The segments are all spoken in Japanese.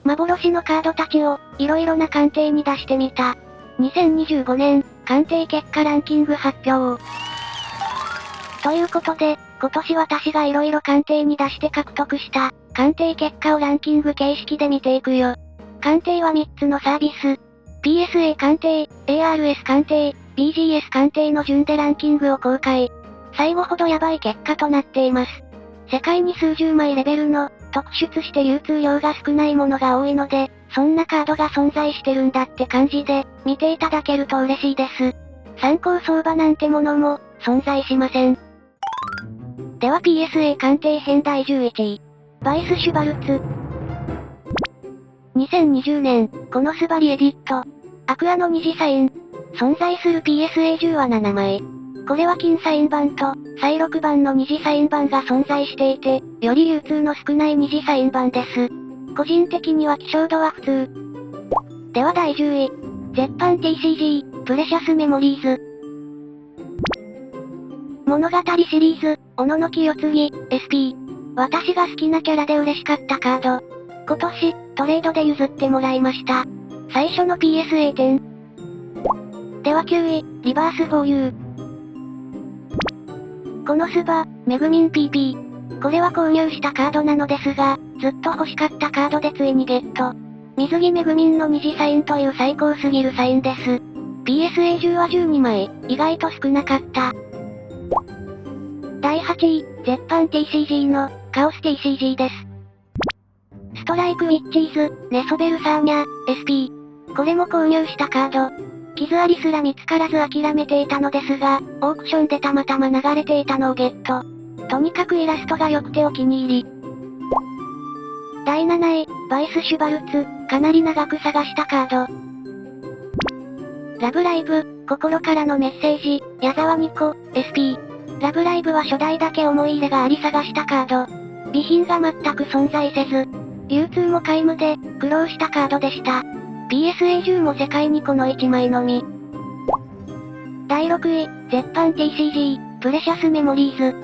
幻のカードたちを、色々な鑑定に出してみた。2025年、鑑定結果ランキング発表。ということで、今年私が色々鑑定に出して獲得した、鑑定結果をランキング形式で見ていくよ。鑑定は3つのサービス。PSA 鑑定、ARS 鑑定、BGS 鑑定の順でランキングを公開。最後ほどヤバい結果となっています。世界に数十枚レベルの、特出して流通量が少ないものが多いので、そんなカードが存在してるんだって感じで、見ていただけると嬉しいです。参考相場なんてものも、存在しません。では PSA 鑑定編第11位。バイス・シュバルツ。2020年、このスバリエディット。アクアの二次サイン。存在する PSA10 は7枚。これは金サイン版と、再録版の二次サイン版が存在していて、より流通の少ない二次サイン版です。個人的には希少度は普通。では第10位。絶版 TCG、プレシャスメモリーズ。物語シリーズ、おののき世継ぎ、SP。私が好きなキャラで嬉しかったカード。今年、トレードで譲ってもらいました。最初の PSA10。では9位、リバース 4U。このスバ、メグミン PP。これは購入したカードなのですが、ずっと欲しかったカードでついにゲット。水着メグミンの二次サインという最高すぎるサインです。PSA10 は12枚、意外と少なかった。第8位、絶版 TCG の、カオス TCG です。ストライクウィッチーズ、ネソベルサーニャ、SP。これも購入したカード。傷ありすら見つからず諦めていたのですが、オークションでたまたま流れていたのをゲット。とにかくイラストが良くてお気に入り。第7位、バイス・シュバルツ、かなり長く探したカード。ラブライブ、心からのメッセージ、矢沢ニコ、SP。ラブライブは初代だけ思い入れがあり探したカード。備品が全く存在せず、流通も皆無で、苦労したカードでした。PSA10 も世界にこの1枚のみ。第6位、絶版 TCG、プレシャスメモリーズ。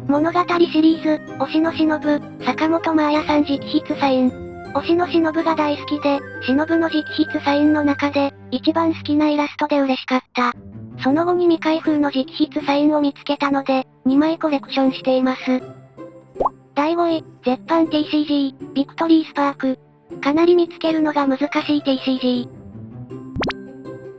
物語シリーズ、推しの忍、坂本真綾さん直筆サイン。推しの忍が大好きで、忍の直筆サインの中で、一番好きなイラストで嬉しかった。その後に未開封の直筆サインを見つけたので、2枚コレクションしています。第5位、絶版 TCG、ビクトリースパーク。かなり見つけるのが難しい TCG。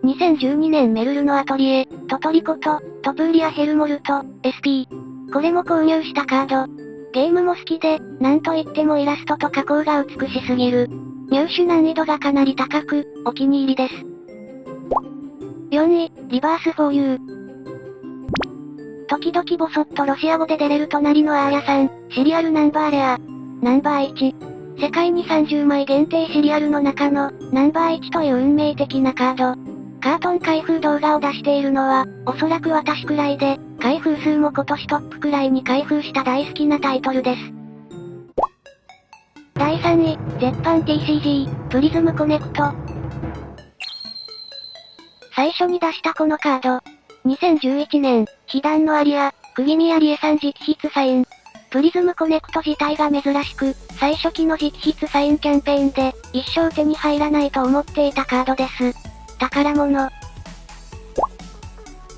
2012年メルルのアトリエ、トトリコと、トプーリアヘルモルト、SP。これも購入したカード。ゲームも好きで、なんといってもイラストと加工が美しすぎる。入手難易度がかなり高く、お気に入りです。4位、リバース 4U。時々ボソッとロシア語で出れる隣のアーヤさん、シリアルナンバーレア。ナンバー1。世界に30枚限定シリアルの中の、ナンバー1という運命的なカード。カートン開封動画を出しているのは、おそらく私くらいで、開封数も今年トップくらいに開封した大好きなタイトルです。第3位、絶版 TCG、プリズムコネクト。最初に出したこのカード。2011年、被弾のアリア、釘宮理恵さん直筆サイン。プリズムコネクト自体が珍しく、最初期の直筆サインキャンペーンで、一生手に入らないと思っていたカードです。宝物。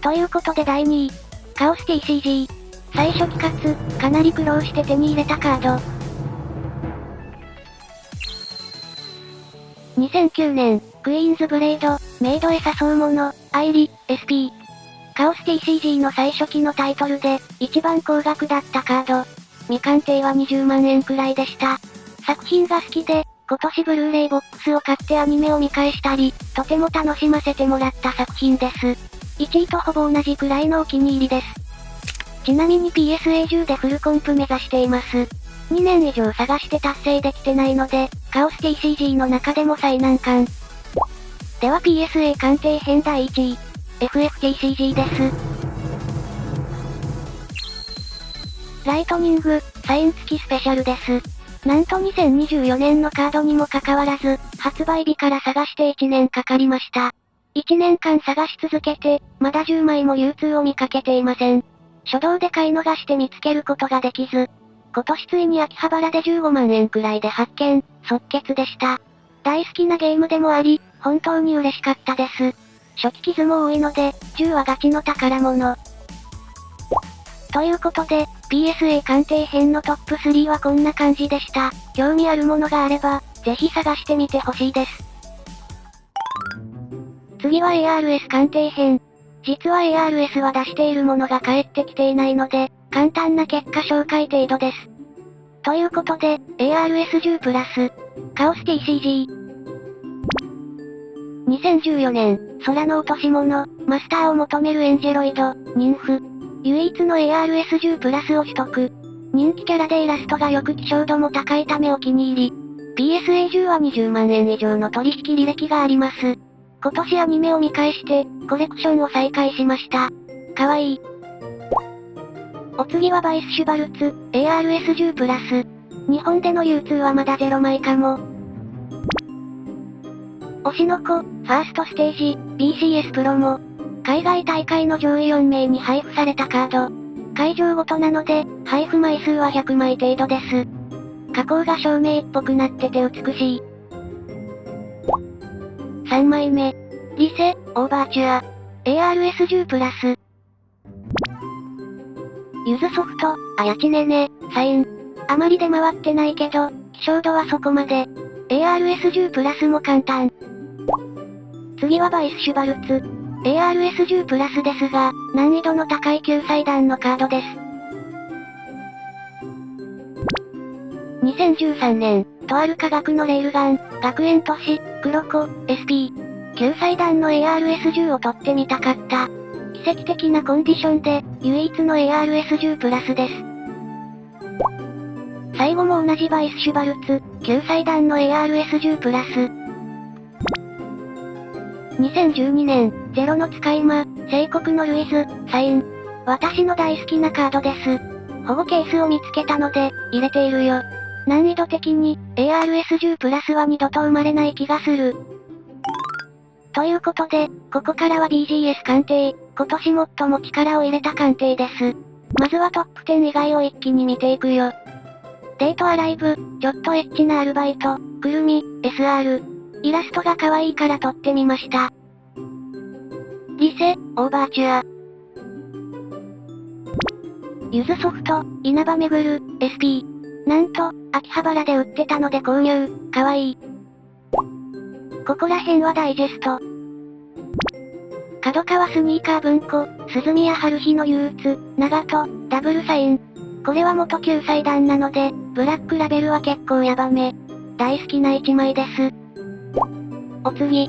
ということで第2位。カオス TCG。最初期かつ、かなり苦労して手に入れたカード。2009年、クイーンズブレイド、メイドへ誘うもの、アイリ、SP。カオス TCG の最初期のタイトルで、一番高額だったカード。未鑑定は20万円くらいでした。作品が好きで、今年ブルーレイボックスを買ってアニメを見返したり、とても楽しませてもらった作品です。1位とほぼ同じくらいのお気に入りです。ちなみに PSA10 でフルコンプ目指しています。2年以上探して達成できてないので、カオス TCG の中でも最難関。では PSA 鑑定編第1位。FFTCG です。ライトニング、サイン付きスペシャルです。なんと2024年のカードにもかかわらず、発売日から探して1年かかりました。1年間探し続けて、まだ10枚も流通を見かけていません。初動で買い逃して見つけることができず、今年ついに秋葉原で15万円くらいで発見、即決でした。大好きなゲームでもあり、本当に嬉しかったです。初期傷も多いので、銃はガチの宝物。ということで、PSA 鑑定編のトップ3はこんな感じでした。興味あるものがあれば、ぜひ探してみてほしいです。次は ARS 鑑定編。実は ARS は出しているものが返ってきていないので、簡単な結果紹介程度です。ということで、ARS10 プラス、カオス TCG。2014年、空の落とし物、マスターを求めるエンジェロイド、ニンフ。唯一の ARS10 プラスを取得。人気キャラでイラストが良く希少度も高いためお気に入り。PSA10 は20万円以上の取引履歴があります。今年アニメを見返して、コレクションを再開しました。かわいい。お次はバイスシュバルツ、ARS10 プラス。日本での流通はまだ0枚かも。推しの子、ファーストステージ、BCS プロモ。海外大会の上位4名に配布されたカード。会場ごとなので、配布枚数は100枚程度です。加工が照明っぽくなってて美しい。3枚目。リセ、オーバーチュア。ARS10 プラス。ゆずソフト、あやちねね、サイン。あまり出回ってないけど、希少度はそこまで。ARS10 プラスも簡単。次はバイスシュバルツ。ARS10 プラスですが、難易度の高い救済弾のカードです。2013年、とある科学のレールガン、学園都市、黒子、SP。救済弾の ARS10 を取ってみたかった。奇跡的なコンディションで、唯一の ARS10 プラスです。最後も同じバイスシュバルツ、救済弾の ARS10 プラス。2012年、ゼロの使い魔、聖国のルイズ、サイン。私の大好きなカードです。保護ケースを見つけたので、入れているよ。難易度的に、ARS10 プラスは二度と生まれない気がする。ということで、ここからは BGS 鑑定、今年最も力を入れた鑑定です。まずはトップ10以外を一気に見ていくよ。デートアライブ、ちょっとエッチなアルバイト、くるみ、SR。イラストが可愛いから撮ってみました。リセ、オーバーチュア。ゆずソフト、稲葉めぐる、SP。なんと、秋葉原で売ってたので購入、可愛い。ここら辺はダイジェスト。角川スニーカー文庫、鈴宮春日の憂鬱、長門、ダブルサイン。これは元救済弾なので、ブラックラベルは結構ヤバめ。大好きな一枚です。お次。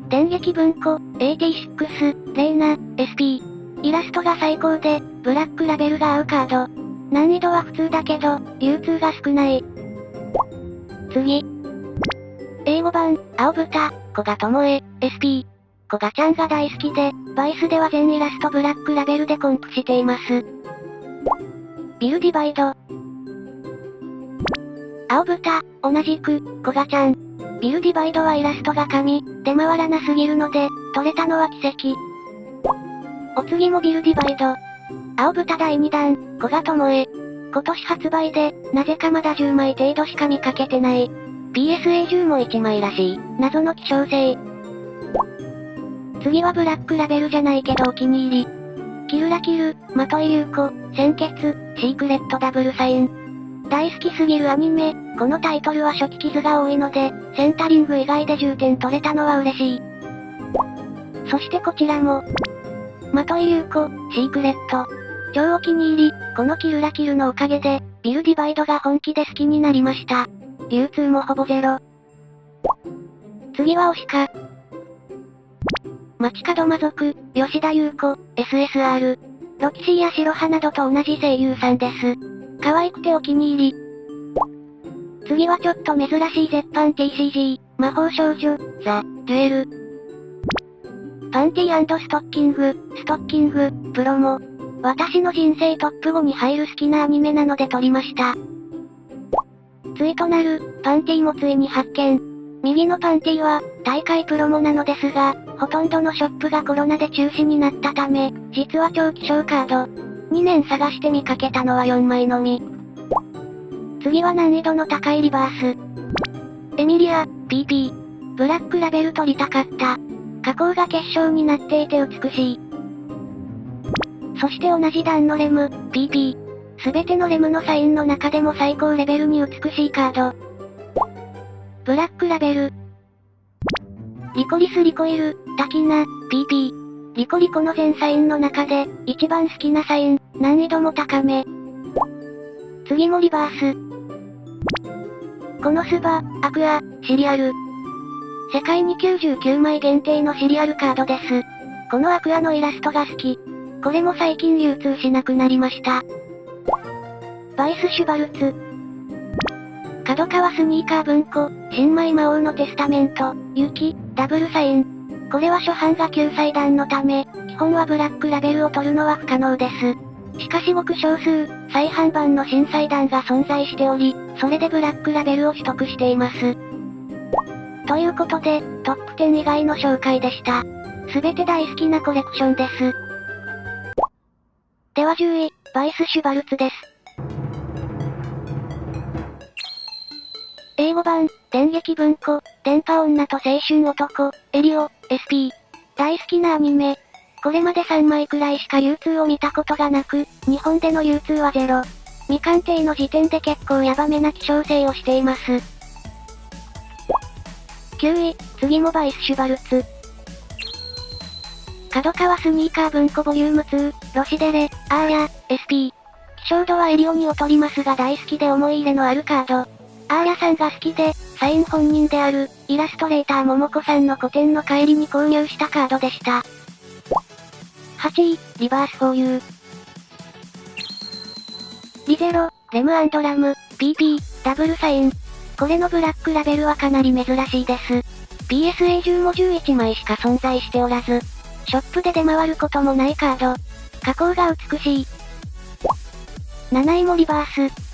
電撃文庫、86、レイナ、SP。イラストが最高で、ブラックラベルが合うカード。難易度は普通だけど、流通が少ない。次。英語版、青豚、古賀智恵、SP。古賀ちゃんが大好きで、バイスでは全イラストブラックラベルでコンプしています。ビルディバイド。青豚、同じく、古賀ちゃん。ビルディバイドはイラストが神、出回らなすぎるので、取れたのは奇跡。お次もビルディバイド。青豚第2弾、古賀智恵。今年発売で、なぜかまだ10枚程度しか見かけてない。PSA10 も1枚らしい、謎の希少性。次はブラックラベルじゃないけどお気に入り。キルラキル、まとい優子、鮮血、シークレットダブルサイン。大好きすぎるアニメ、このタイトルは初期傷が多いので、センタリング以外で10点取れたのは嬉しい。そしてこちらも。まとい優子、シークレット。超お気に入り、このキルラキルのおかげで、ビルディバイドが本気で好きになりました。流通もほぼゼロ。次は推しか。街角魔族、吉田優子、SSR。ロキシーや白羽などと同じ声優さんです。可愛くてお気に入り。次はちょっと珍しい絶版 TCG、魔法少女、ザ・デュエル。パンティー&ストッキング、プロモ。私の人生トップ5に入る好きなアニメなので撮りました。対となる、パンティもついに発見。右のパンティは、大会プロモなのですが、ほとんどのショップがコロナで中止になったため、実は超希少カード。2年探して見かけたのは4枚のみ。次は難易度の高いリバース。エミリア、PP。ブラックラベル取りたかった。加工が結晶になっていて美しい。そして同じ段のレム、PP。すべてのレムのサインの中でも最高レベルに美しいカード。ブラックラベル。リコリスリコイル、タキナ、PP。リコリコの全サインの中で、一番好きなサイン、難易度も高め。次もリバース。このスバ、アクア、シリアル。世界に99枚限定のシリアルカードです。このアクアのイラストが好き。これも最近流通しなくなりました。バイス・シュバルツ。角川スニーカー文庫、新米魔王のテスタメント、雪、ダブルサイン。これは初版が救済弾のため、基本はブラックラベルを取るのは不可能です。しかしごく少数、再販版の新裁弾が存在しており、それでブラックラベルを取得しています。ということで、トップ10以外の紹介でした。すべて大好きなコレクションです。では10位、バイス・シュバルツです。英語版、電撃文庫、電波女と青春男、エリオ、SP。大好きなアニメ。これまで3枚くらいしか流通を見たことがなく、日本での流通はゼロ。未鑑定の時点で結構ヤバめな希少性をしています。9位、次もバイス・シュバルツ。角川スニーカー文庫ボリューム2、ロシデレ、アーヤ、SP。希少度はエリオに劣りますが大好きで思い入れのあるカード。アーヤさんが好きで、サイン本人である、イラストレーター桃子さんの個展の帰りに購入したカードでした。8位、リバースフォーユー。リゼロ、レム&ラム、PP、ダブルサイン。これのブラックラベルはかなり珍しいです。PSA 中も11枚しか存在しておらず、ショップで出回ることもないカード。加工が美しい。7位もリバース。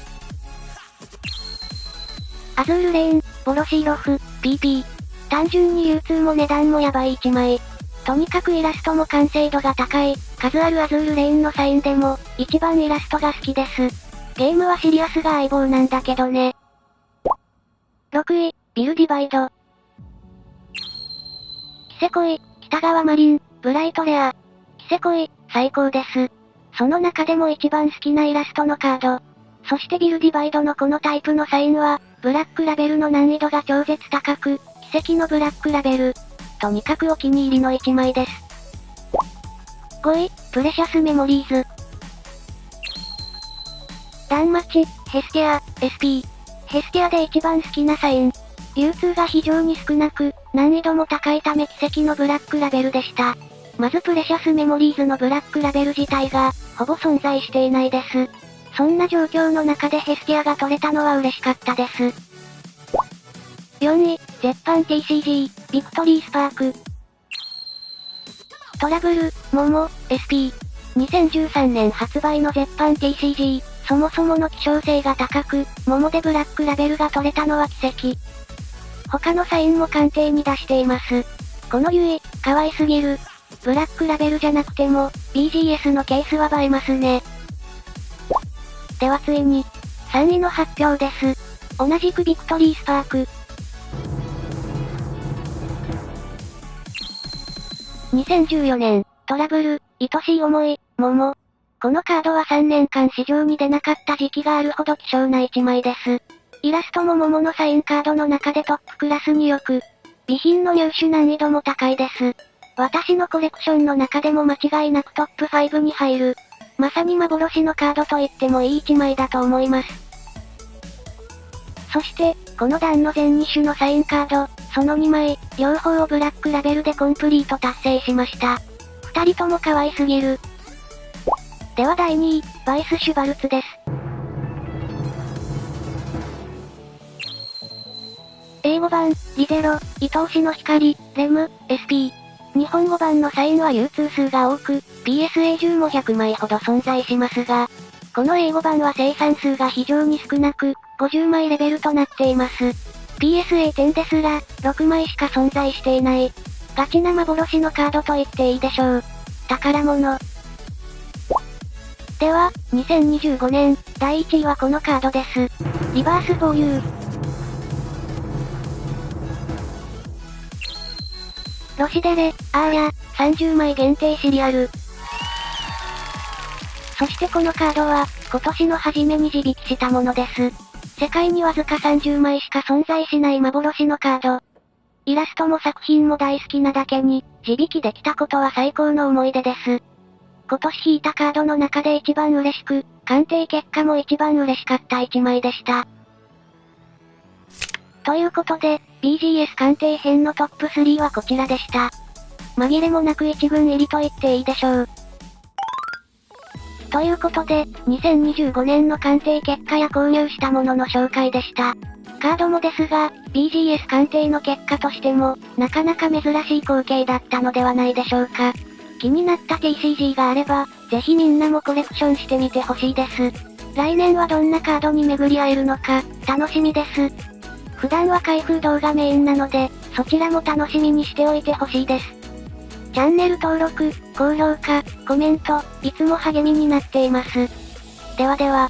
アズールレーン、ボロシーロフ、PP。単純に流通も値段もやばい1枚。とにかくイラストも完成度が高い、数あるアズールレーンのサインでも、一番イラストが好きです。ゲームはシリアスが相棒なんだけどね。6位、ビルディバイド。キセコイ、北川マリン、ブライトレア。キセコイ、最高です。その中でも一番好きなイラストのカード。そしてビルディバイドのこのタイプのサインは、ブラックラベルの難易度が超絶高く、奇跡のブラックラベル。とにかくお気に入りの一枚です。5位、プレシャスメモリーズ。ダンマチ、ヘスティア、SP。ヘスティアで一番好きなサイン。流通が非常に少なく、難易度も高いため奇跡のブラックラベルでした。まずプレシャスメモリーズのブラックラベル自体が、ほぼ存在していないです。そんな状況の中でヘスティアが取れたのは嬉しかったです。4位、絶版 TCG、ビクトリースパーク。トラブル、モモ、SP。2013年発売の絶版 TCG、そもそもの希少性が高く、モモでブラックラベルが取れたのは奇跡。他のサインも鑑定に出しています。このユイ、可愛すぎる。ブラックラベルじゃなくても、BGS のケースは映えますね。ではついに、3位の発表です。同じくビクトリースパーク。2014年、トラブル、愛しい思い、モモ。このカードは3年間市場に出なかった時期があるほど希少な1枚です。イラストもモモのサインカードの中でトップクラスによく、備品の入手難易度も高いです。私のコレクションの中でも間違いなくトップ5に入る。まさに幻のカードと言ってもいい1枚だと思います。そして、この段の全2種のサインカード、その2枚、両方をブラックラベルでコンプリート達成しました。2人とも可愛すぎる。では第2位、バイス・シュバルツです。英語版、リゼロ、愛おしの光、レム、SP。日本語版のサインは流通数が多く、PSA 中も100枚ほど存在しますが、この英語版は生産数が非常に少なく、50枚レベルとなっています。PSA10 ですら、6枚しか存在していない。ガチな幻のカードと言っていいでしょう。宝物。では、2025年、第1位はこのカードです。リバースフォーユー。ロシデレ、アーヤ、30枚限定シリアル。そしてこのカードは、今年の初めに自引きしたものです。世界にわずか30枚しか存在しない幻のカード。イラストも作品も大好きなだけに、自引きできたことは最高の思い出です。今年引いたカードの中で一番嬉しく、鑑定結果も一番嬉しかった1枚でした。ということで、BGS 鑑定編のトップ3はこちらでした。紛れもなく一軍入りと言っていいでしょう。ということで、2025年の鑑定結果や購入したものの紹介でした。カードもですが、BGS 鑑定の結果としても、なかなか珍しい光景だったのではないでしょうか。気になった TCG があれば、ぜひみんなもコレクションしてみてほしいです。来年はどんなカードに巡り会えるのか、楽しみです。普段は開封動画メインなので、そちらも楽しみにしておいてほしいです。チャンネル登録、高評価、コメント、いつも励みになっています。ではでは。